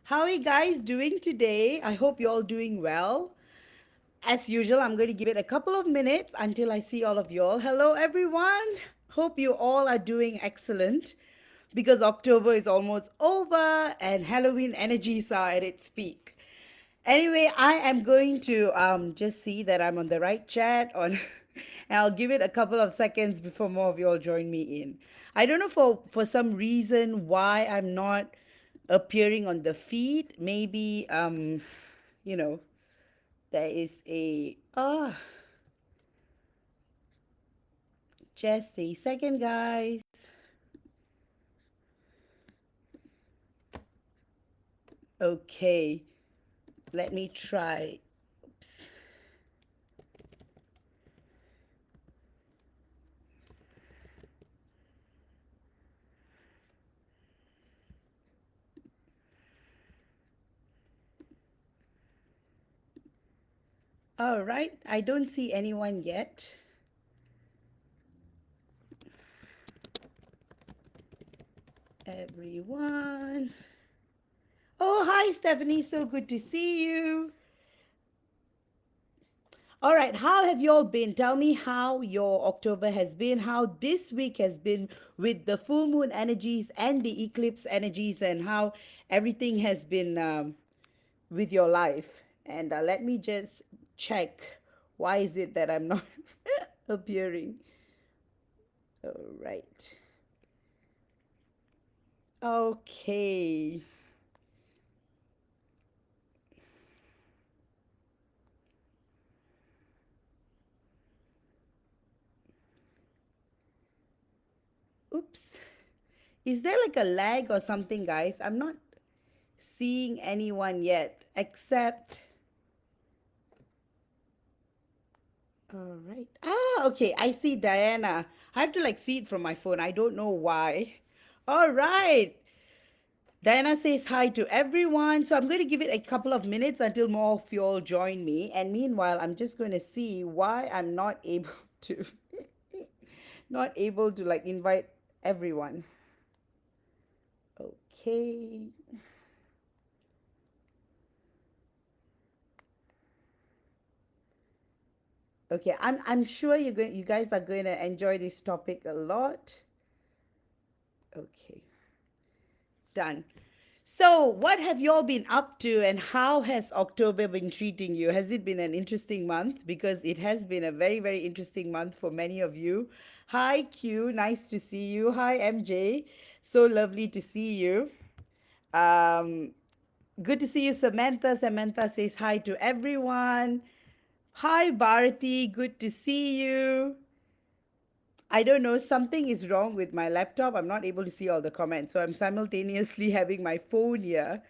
How are you guys doing today? I hope you're all doing well. As usual, I'm going to give it a couple of minutes until I see all of you all. Hello, everyone. Hope you all are doing excellent because October is almost over and Halloween energies are at its peak. Anyway, I am going to just see that I'm on the right chat on, and I'll give it a couple of seconds before more of you all join me in. I don't know for some reason why I'm not appearing on the feed. Maybe you know, there is a just a second, guys. Okay, let me try. Oops. All right, I don't see anyone yet. Everyone. Oh, hi, Stephanie. So good to see you. All right, how have you all been? Tell me how your October has been, how this week has been with the full moon energies and the eclipse energies, and how everything has been with your life. And let me just check. Why is it that I'm not appearing? All right. Okay. Oops. Is there like a lag or something, guys? I'm not seeing anyone yet, except. All right. Okay. I see Diana. I have to like see it from my phone. I don't know why. All right. Diana says hi to everyone. So I'm going to give it a couple of minutes until more of you all join me. And meanwhile, I'm just going to see why I'm not able to like invite everyone. Okay. Okay, I'm sure you guys are going to enjoy this topic a lot. Okay. Done. So, what have you all been up to and how has October been treating you? Has it been an interesting month? Because it has been a very, very interesting month for many of you. Hi, Q. Nice to see you. Hi, MJ. So lovely to see you. Um, Good to see you, Samantha. Samantha says hi to everyone. Hi, Bharati. Good to see you. I don't know, something is wrong with my laptop. I'm not able to see all the comments. So I'm simultaneously having my phone here.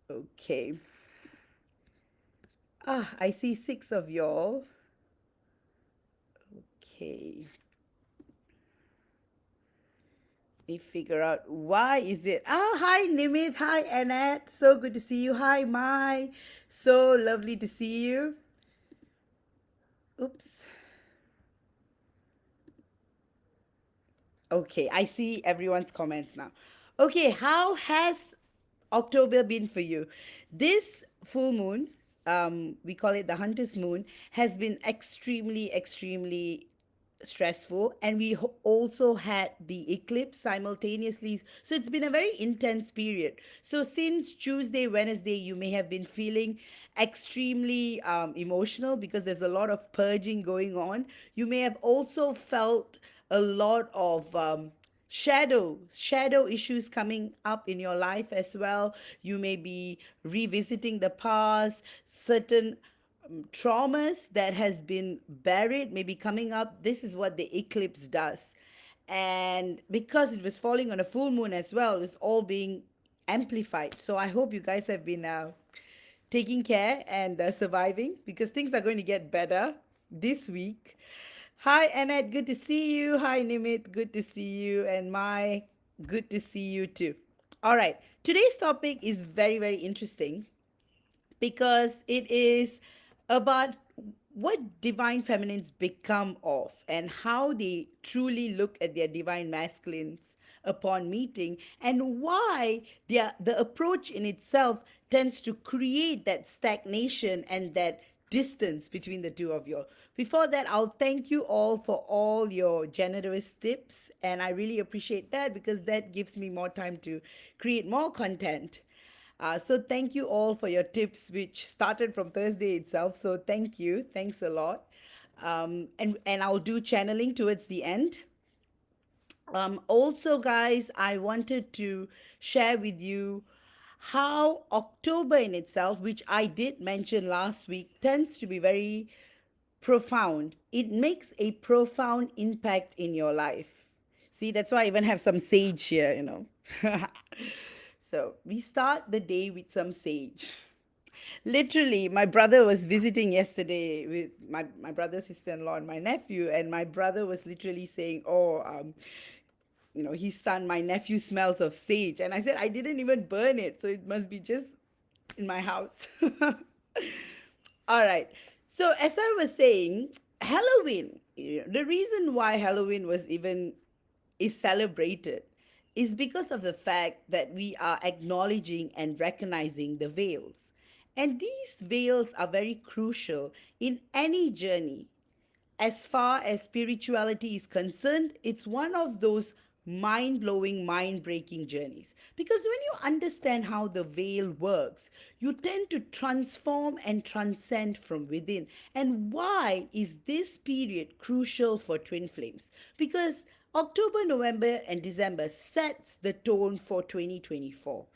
Okay. I see six of y'all. Okay. Let me figure out why is it. Hi Nimit. Hi Annette. So good to see you. Hi Mai. So lovely to see you. Oops. Okay, I see everyone's comments now. Okay, how has October been for you? This full moon, we call it the Hunter's Moon, has been extremely, extremely stressful, and we also had the eclipse simultaneously, so it's been a very intense period. So since Tuesday, Wednesday, you may have been feeling extremely emotional because there's a lot of purging going on. You may have also felt a lot of shadow issues coming up in your life as well. You may be revisiting the past, certain traumas that has been buried maybe coming up. This is what the eclipse does. And because it was falling on a full moon as well, it was all being amplified. So I hope you guys have been taking care and surviving, because things are going to get better this week. Hi Annette, good to see you. Hi Nimit, good to see you. And Mai, good to see you too. All right, today's topic is very, very interesting because it is about what divine feminines become of and how they truly look at their divine masculines upon meeting, and why the approach in itself tends to create that stagnation and that distance between the two of you. Before that, I'll thank you all for all your generous tips, and I really appreciate that because that gives me more time to create more content. So thank you all for your tips, which started from Thursday itself. So thank you, thanks a lot. And I'll do channeling towards the end. Also, guys, I wanted to share with you how October in itself, which I did mention last week, tends to be very profound. It makes a profound impact in your life. See, that's why I even have some sage here. So we start the day with some sage. Literally, my brother was visiting yesterday with my brother, sister-in-law, and my nephew, and my brother was literally saying, "Oh, his son, my nephew, smells of sage," and I said, "I didn't even burn it, so it must be just in my house." All right. So as I was saying, Halloween. The reason why Halloween was even is celebrated is because of the fact that we are acknowledging and recognizing the veils. And these veils are very crucial in any journey. As far as spirituality is concerned, it's one of those mind blowing, mind breaking journeys. Because when you understand how the veil works, you tend to transform and transcend from within. And why is this period crucial for twin flames? Because October, November, and December sets the tone for 2024.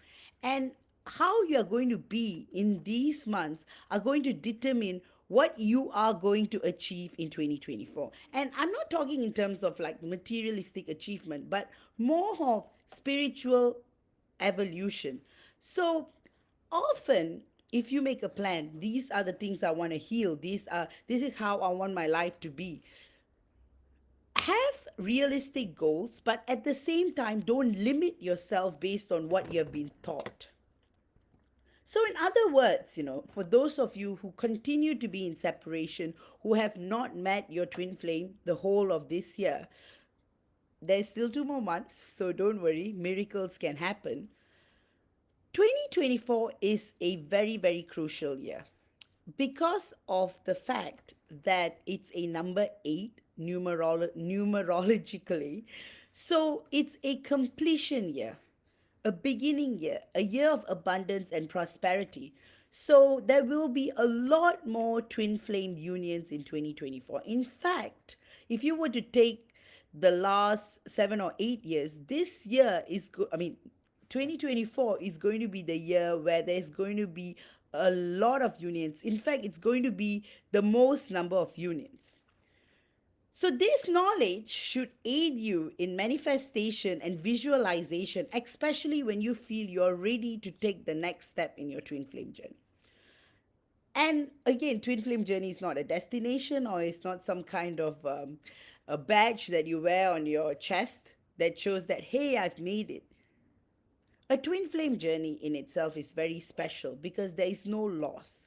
And how you are going to be in these months are going to determine what you are going to achieve in 2024. And I'm not talking in terms of like materialistic achievement, but more of spiritual evolution. So often, if you make a plan, these are the things I want to heal, this is how I want my life to be. Have realistic goals, but at the same time, don't limit yourself based on what you have been taught. So, in other words, for those of you who continue to be in separation, who have not met your twin flame the whole of this year, there's still 2 more months, so don't worry, miracles can happen. 2024 is a very, very crucial year because of the fact that it's a number 8 numerologically. So, it's a completion year, a beginning year, a year of abundance and prosperity. So there will be a lot more twin flame unions in 2024. In fact, if you were to take the last 7 or 8 years, this year is, 2024 is going to be the year where there's going to be a lot of unions. In fact, it's going to be the most number of unions. So, this knowledge should aid you in manifestation and visualization, especially when you feel you're ready to take the next step in your twin flame journey. And again, twin flame journey is not a destination, or it's not some kind of a badge that you wear on your chest that shows that, hey, I've made it. A twin flame journey in itself is very special because there is no loss.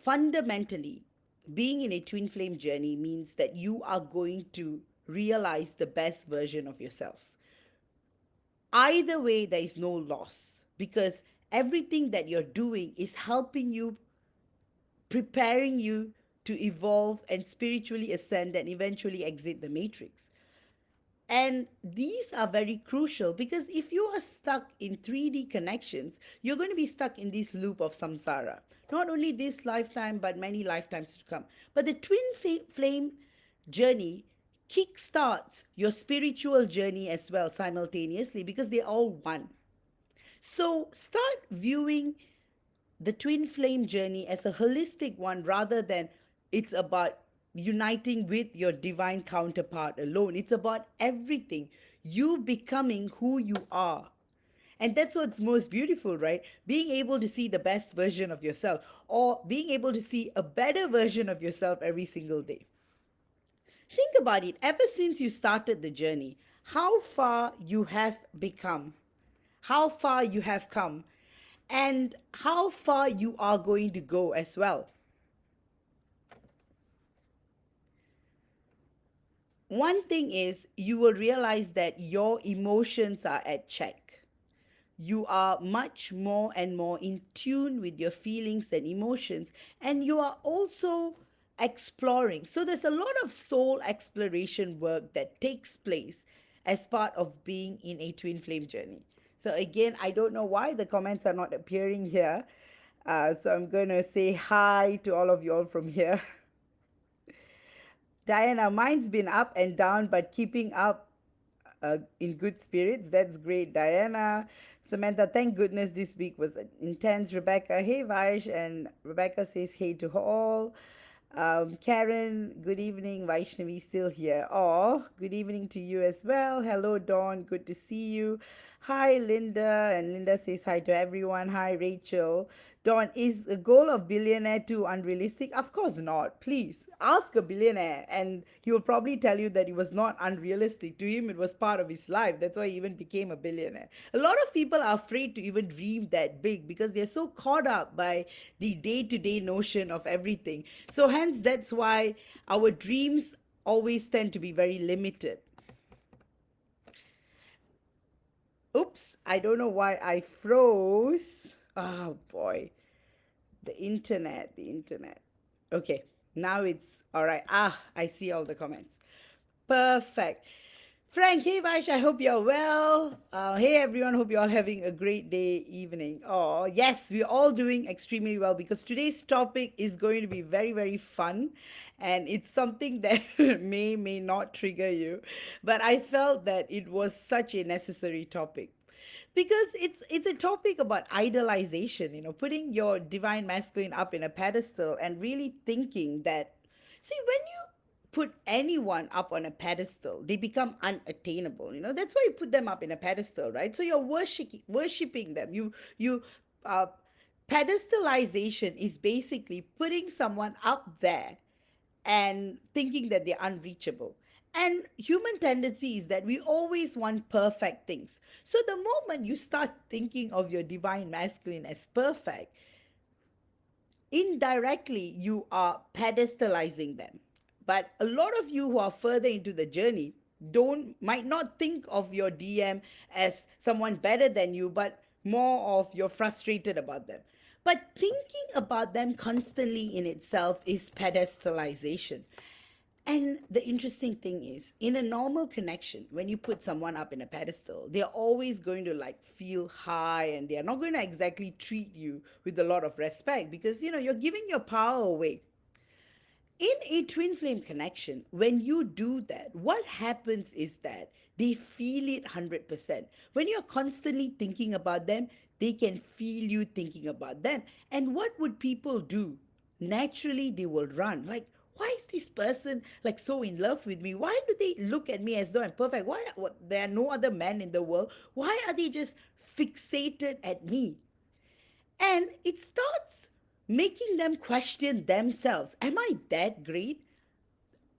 Fundamentally, being in a twin flame journey means that you are going to realize the best version of yourself. Either way, there is no loss because everything that you're doing is helping you, preparing you to evolve and spiritually ascend and eventually exit the matrix. And these are very crucial because if you are stuck in 3D connections, you're going to be stuck in this loop of samsara. Not only this lifetime, but many lifetimes to come. But the twin flame journey kickstarts your spiritual journey as well simultaneously because they're all one. So start viewing the twin flame journey as a holistic one rather than it's about uniting with your divine counterpart alone. It's about everything. You becoming who you are. And that's what's most beautiful, right? Being able to see the best version of yourself or being able to see a better version of yourself every single day. Think about it. Ever since you started the journey, how far you have become, how far you have come, and how far you are going to go as well. one thing is you will realize that your emotions are at check. You are much more and more in tune with your feelings and emotions, and you are also exploring. So there's a lot of soul exploration work that takes place as part of being in a twin flame journey. So again, I don't know why the comments are not appearing here. So I'm going to say hi to all of you all from here. Diana, mine's been up and down, but keeping up in good spirits. That's great, Diana. Samantha, thank goodness this week was intense. Rebecca, hey Vaish, and Rebecca says hey to all. Karen, good evening. Vaishnavi still here. Oh, good evening to you as well. Hello, Dawn. Good to see you. Hi, Linda. And Linda says hi to everyone. Hi, Rachel. Dawn, is the goal of billionaire too unrealistic? Of course not. Please ask a billionaire, and he will probably tell you that it was not unrealistic. To him, it was part of his life. That's why he even became a billionaire. A lot of people are afraid to even dream that big because they're so caught up by the day to day notion of everything. So, hence, that's why our dreams always tend to be very limited. Oops, I don't know why I froze. Oh boy. The internet. Okay, now it's all right. Ah, I see all the comments. Perfect. Frank, hey Vaish, I hope you're well. Hey everyone, hope you're all having a great day, evening. Oh, yes, we're all doing extremely well because today's topic is going to be very, very fun, and it's something that may not trigger you, but I felt that it was such a necessary topic because it's a topic about idolization, putting your divine masculine up in a pedestal and really thinking that, see, when you put anyone up on a pedestal, they become unattainable. That's why you put them up in a pedestal, right? So you're worshiping them. You uh pedestalization is basically putting someone up there and thinking that they're unreachable. And human tendency is that we always want perfect things. So the moment you start thinking of your divine masculine as perfect, indirectly you are pedestalizing them. But a lot of you who are further into the journey don't might not think of your DM as someone better than you, but more of you're frustrated about them. But thinking about them constantly in itself is pedestalization. And the interesting thing is, in a normal connection, when you put someone up in a pedestal, they're always going to like feel high, and they're not going to exactly treat you with a lot of respect because you're giving your power away. In a twin flame connection, when you do that, what happens is that they feel it 100%. When you're constantly thinking about them, they can feel you thinking about them. And what would people do? Naturally, they will run. Like, why is this person like so in love with me? Why do they look at me as though I'm perfect? Why there are no other men in the world? Why are they just fixated at me? And it starts making them question themselves. Am I that great?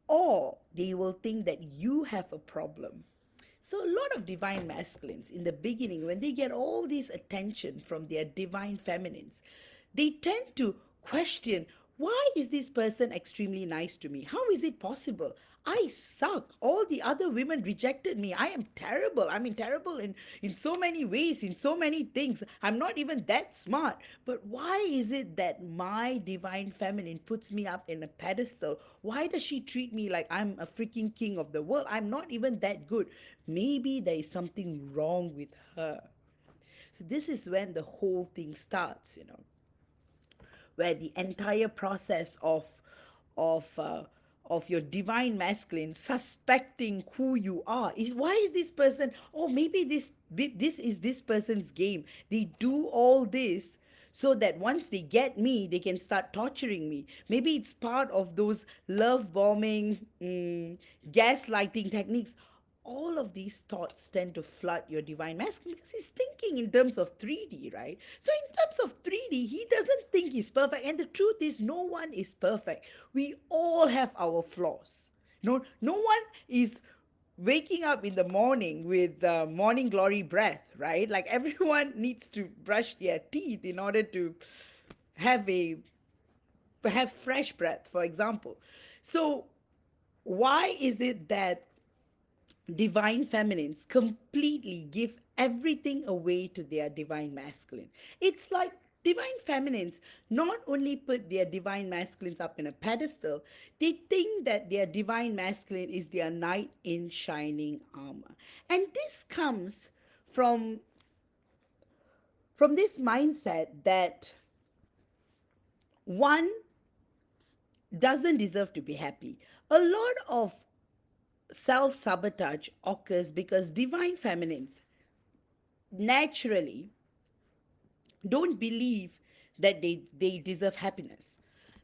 Or they will think that you have a problem. So, a lot of divine masculines in the beginning, when they get all this attention from their divine feminines, they tend to question, why is this person extremely nice to me? How is it possible? I suck. All the other women rejected me. I am terrible. I mean, terrible in so many ways, in so many things. I'm not even that smart. But why is it that my divine feminine puts me up in a pedestal? Why does she treat me like I'm a freaking king of the world? I'm not even that good. Maybe there is something wrong with her. So, this is when the whole thing starts, where the entire process of uh, of your divine masculine suspecting who you are is, why is this person, oh, maybe this is this person's game. They do all this so that once they get me, they can start torturing me. Maybe it's part of those love bombing, gaslighting techniques. All of these thoughts tend to flood your divine masculine because he's thinking in terms of 3D, right? So, in terms of 3D, he doesn't think he's perfect. And the truth is, no one is perfect. We all have our flaws. No one is waking up in the morning with morning glory breath, right? Like everyone needs to brush their teeth in order to have a have fresh breath, for example. So why is it that divine feminines completely give everything away to their divine masculine? It's like divine feminines not only put their divine masculines up in a pedestal, they think that their divine masculine is their knight in shining armor. And this comes from this mindset that one doesn't deserve to be happy. A lot of self sabotage occurs because divine feminines naturally don't believe that they deserve happiness.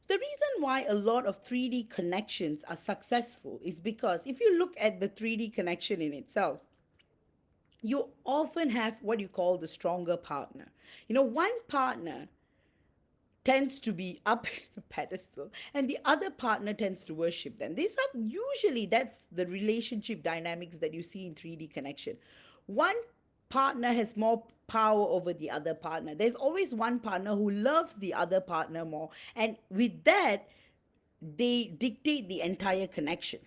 The reason why a lot of 3D connections are successful is because if you look at the 3D connection in itself, you often have what you call the stronger partner. One partner tends to be up in a pedestal and the other partner tends to worship them. These are usually that's the relationship dynamics that you see in 3D connection. One partner has more power over the other partner. There's always one partner who loves the other partner more, and with that they dictate the entire connection.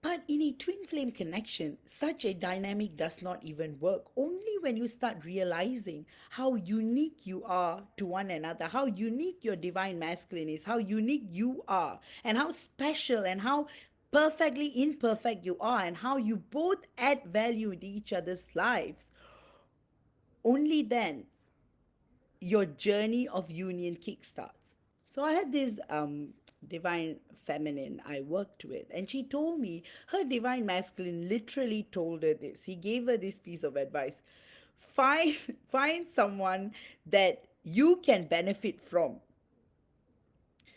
But in a twin flame connection, such a dynamic does not even work. Only when you start realizing how unique you are to one another, how unique your divine masculine is, how unique you are, and how special and how perfectly imperfect you are, and how you both add value in each other's lives, only then your journey of union kickstarts. So I had this divine feminine I worked with, and she told me her divine masculine literally told her this. He gave her this piece of advice: find find someone that you can benefit from.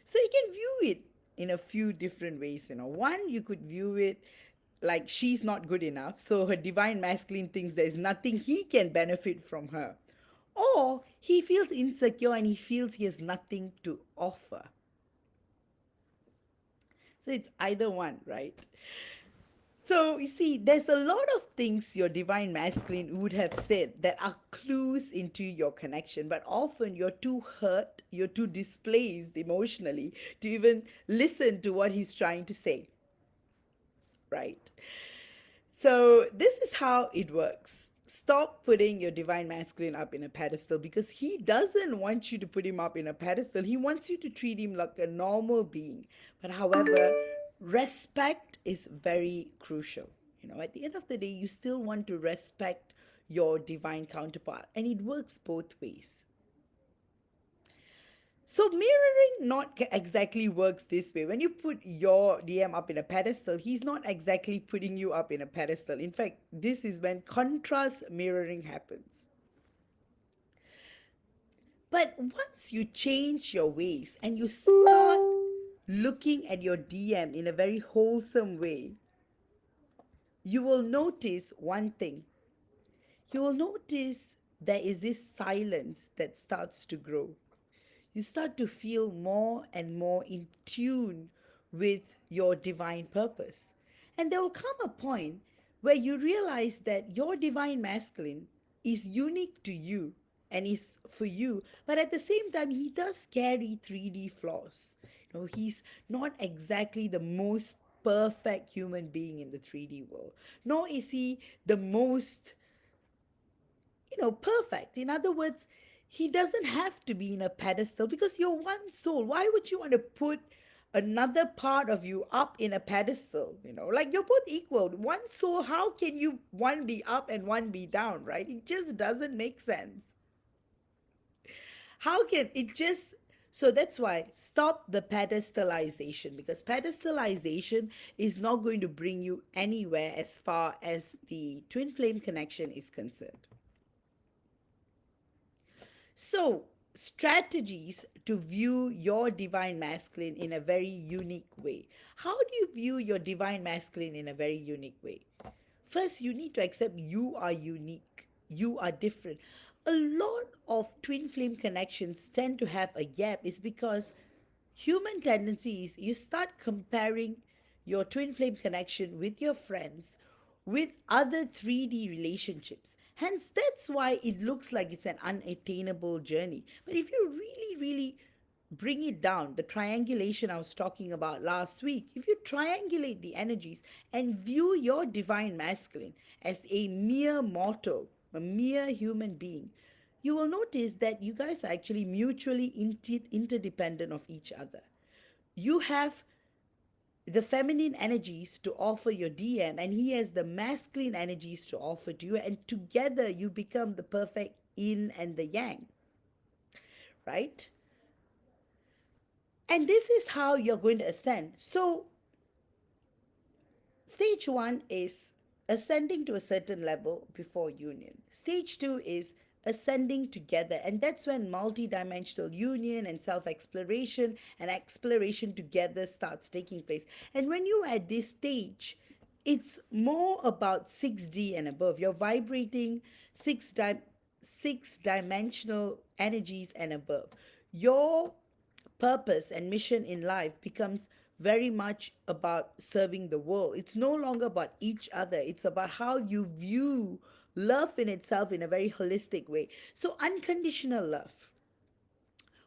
So you can view it in a few different ways. One, you could view it like she's not good enough, so her divine masculine thinks there's nothing he can benefit from her. Or he feels insecure and he feels he has nothing to offer. So it's either one, right? So you see, there's a lot of things your divine masculine would have said that are clues into your connection, but often you're too hurt, you're too displaced emotionally to even listen to what he's trying to say, right? So, this is how it works. Stop putting your divine masculine up in a pedestal because he doesn't want you to put him up in a pedestal. He wants you to treat him like a normal being. But, however, respect is very crucial. At the end of the day, you still want to respect your divine counterpart, and it works both ways. So mirroring not exactly works this way. When you put your DM up in a pedestal, he's not exactly putting you up in a pedestal. In fact, this is when contrast mirroring happens. But once you change your ways and you start looking at your DM in a very wholesome way, you will notice one thing. You will notice there is this silence that starts to grow. You start to feel more and more in tune with your divine purpose. And there will come a point where you realize that your divine masculine is unique to you and is for you, but at the same time, he does carry 3D flaws. He's not exactly the most perfect human being in the 3D world, nor is he the most perfect. In other words, he doesn't have to be in a pedestal because you're one soul. Why would you want to put another part of you up in a pedestal? Like you're both equal. One soul, how can you one be up and one be down, right? It just doesn't make sense. How can it just so that's why stop the pedestalization because pedestalization is not going to bring you anywhere as far as the twin flame connection is concerned. So, strategies to view your divine masculine in a very unique way. How do you view your divine masculine in a very unique way? First, you need to accept you are unique, you are different. A lot of twin flame connections tend to have a gap is because human tendency is you start comparing your twin flame connection with your friends with other 3D relationships. Hence, that's why it looks like it's an unattainable journey. But if you really, really bring it down, the triangulation I was talking about last week, if you triangulate the energies and view your divine masculine as a mere mortal, a mere human being, you will notice that you guys are actually mutually interdependent of each other. You have the feminine energies to offer your DM, and he has the masculine energies to offer to you, and together you become the perfect yin and the yang, right? And this is how you're going to ascend. So, stage one is ascending to a certain level before union. Stage two is ascending together, and that's when multi-dimensional union and self-exploration and exploration together starts taking place. And when you're at this stage, it's more about 6D and above. You're vibrating six dimensional energies and above. Your purpose and mission in life becomes very much about serving the world. It's no longer about each other, it's about how you view love in itself in a very holistic way. So, unconditional love.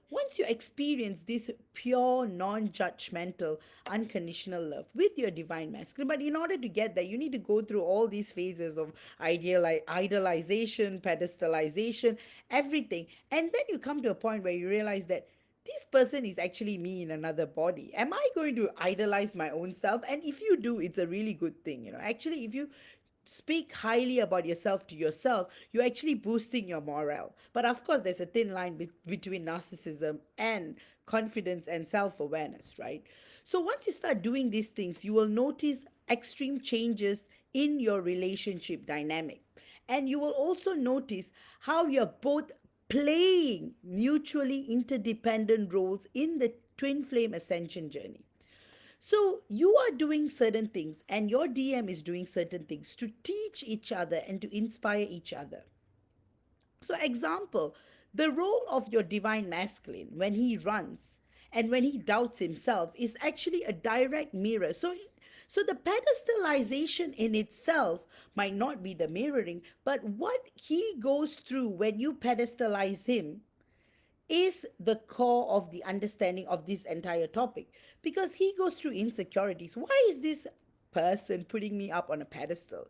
Once you experience this pure, non judgmental, unconditional love with your divine masculine, but in order to get there, you need to go through all these phases of idolization, pedestalization, everything. And then you come to a point where you realize that this person is actually me in another body. Am I going to idolize my own self? And if you do, it's a really good thing. Actually, if you speak highly about yourself to yourself, you're actually boosting your morale. But of course, there's a thin line between narcissism and confidence and self awareness, right? So once you start doing these things, you will notice extreme changes in your relationship dynamic. And you will also notice how you're both playing mutually interdependent roles in the twin flame ascension journey. So you are doing certain things, and your DM is doing certain things to teach each other and to inspire each other. So, example, the role of your divine masculine when he runs and when he doubts himself is actually a direct mirror. So the pedestalization in itself might not be the mirroring, but what he goes through when you pedestalize him is the core of the understanding of this entire topic, because he goes through insecurities. Why is this person putting me up on a pedestal?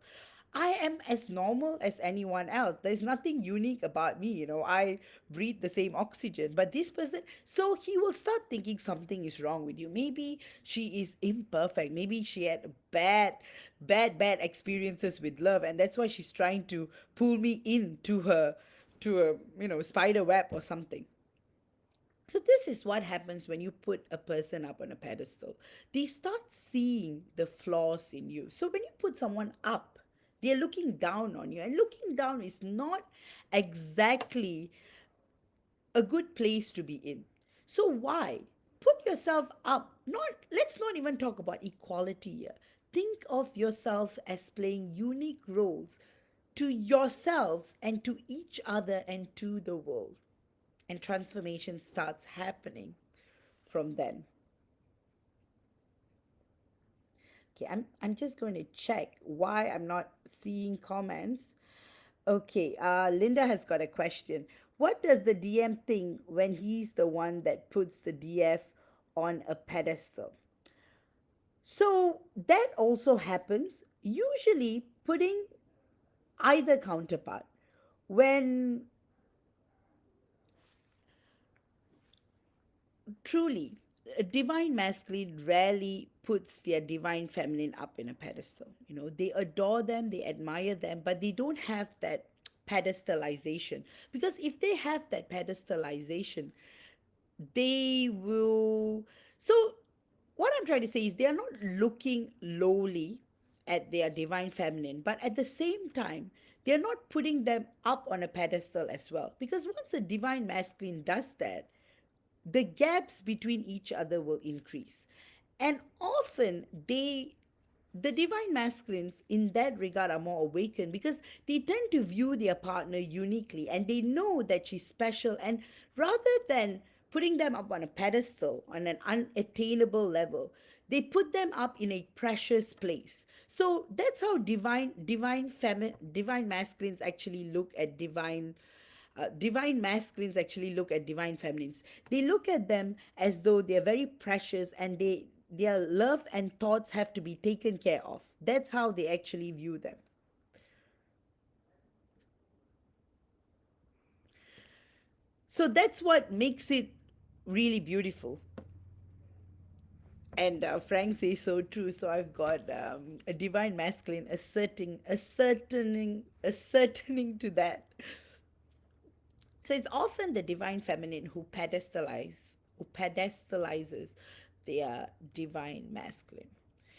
I am as normal as anyone else. There's nothing unique about me. I breathe the same oxygen. But this person, so he will start thinking something is wrong with you. Maybe she is imperfect. Maybe she had bad experiences with love. And that's why she's trying to pull me into her, to a, spider web or something. So, this is what happens when you put a person up on a pedestal. They start seeing the flaws in you. So, when you put someone up, they're looking down on you. And looking down is not exactly a good place to be in. So, why? Put yourself up. Let's not even talk about equality here. Think of yourself as playing unique roles to yourselves and to each other and to the world. And transformation starts happening from then. Okay, I'm just going to check why I'm not seeing comments. Okay, Linda has got a question. What does the DM think when he's the one that puts the DF on a pedestal? So that also happens, usually putting either counterpart. When truly, a divine masculine rarely puts their divine feminine up in a pedestal. They adore them, they admire them, but they don't have that pedestalization. Because if they have that pedestalization, they will. So, what I'm trying to say is they are not looking lowly at their divine feminine, but at the same time, they're not putting them up on a pedestal as well. Because once a divine masculine does that, the gaps between each other will increase. And often the divine masculines in that regard are more awakened, because they tend to view their partner uniquely and they know that she's special, and rather than putting them up on a pedestal on an unattainable level, they put them up in a precious place. So that's how divine masculines actually look at divine Divine masculines actually look at divine feminines. They look at them as though they're very precious, and their love and thoughts have to be taken care of. That's how they actually view them. So that's what makes it really beautiful. And Frank says so true. So I've got a divine masculine ascertaining to that. So it's often the divine feminine who pedestalizes their divine masculine.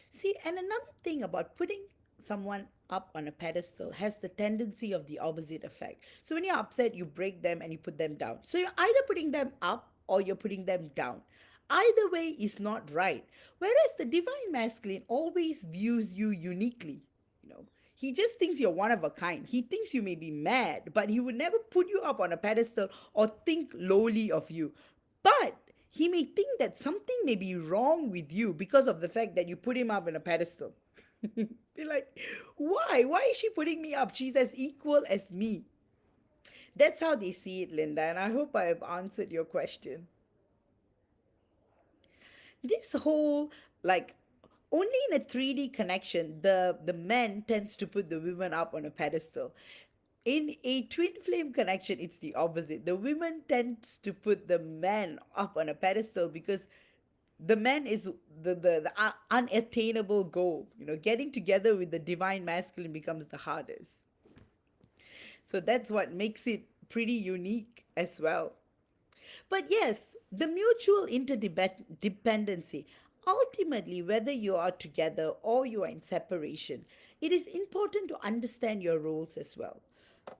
See, and another thing about putting someone up on a pedestal has the tendency of the opposite effect. So when you're upset, you break them and you put them down. So you're either putting them up or you're putting them down. Either way is not right. Whereas the divine masculine always views you uniquely. You know, he just thinks you're one of a kind. He thinks you may be mad, but he would never put you up on a pedestal or think lowly of you. But he may think that something may be wrong with you because of the fact that you put him up on a pedestal. Be like, why? Why is she putting me up? She's as equal as me. That's how they see it, Linda, and I hope I have answered your question. This whole, like, only in a 3D connection, the man tends to put the women up on a pedestal. In a twin flame connection, it's the opposite. The women tends to put the man up on a pedestal because the man is the unattainable goal. You know, getting together with the divine masculine becomes the hardest. So that's what makes it pretty unique as well. But yes, the mutual interdependency. Ultimately, whether you are together or you are in separation, it is important to understand your roles as well.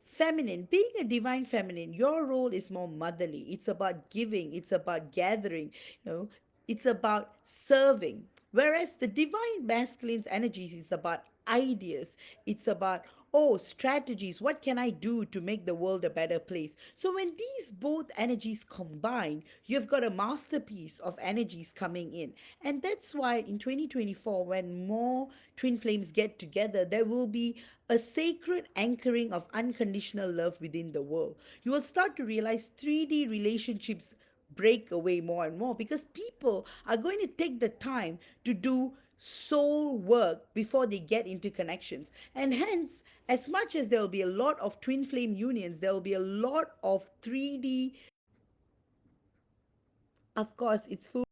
Feminine, being a divine feminine, your role is more motherly. It's about giving, it's about gathering, you know, it's about serving. Whereas the divine masculine's energies is about ideas, it's about, oh, strategies. What can I do to make the world a better place? So when these both energies combine, you've got a masterpiece of energies coming in. And that's why in 2024, when more twin flames get together, there will be a sacred anchoring of unconditional love within the world. You will start to realize 3D relationships break away more and more because people are going to take the time to do soul work before they get into connections. And hence, as much as there will be a lot of twin flame unions, there will be a lot of 3D. Of course, it's full